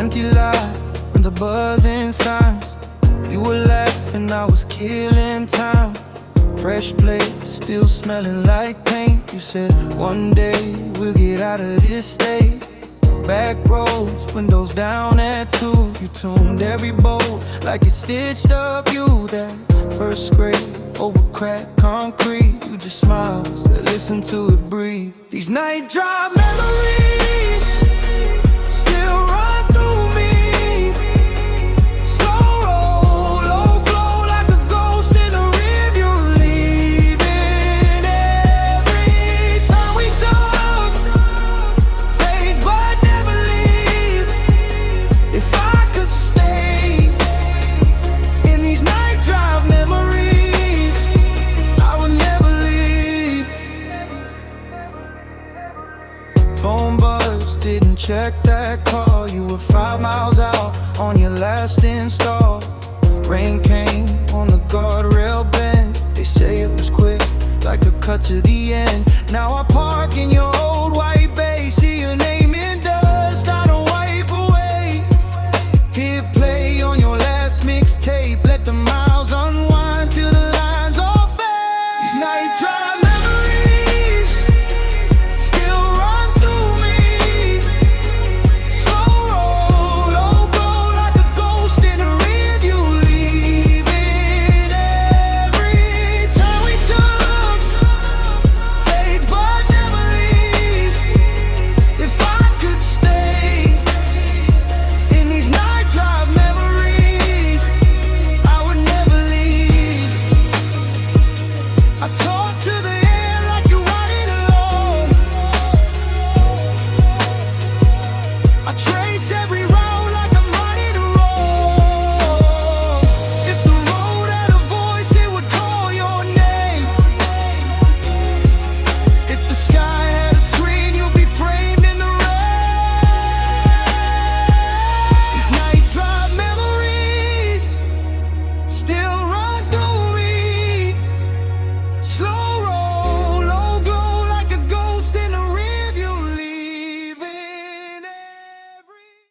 empty lot and the buzzing signs. You were laughing, I was killing time. Fresh plates, still smelling like paint. You said one day we'll get out of this state. Back roads, windows down at 2. You tuned every bolt like it stitched up you. That first grade over cracked concrete. You just smiled, said listen to it breathe. These night drive memories still run through me. Slow roll, low blow like a ghost in the rearview, leaving every time we talk. Fades but never leaves. If I could stay in these night drive memories, I would never leave. Phone buzz, didn't check that call. You were 5 miles out on your last install. Rain came on the guardrail bend. They say it was quick, like a cut to the end. Now I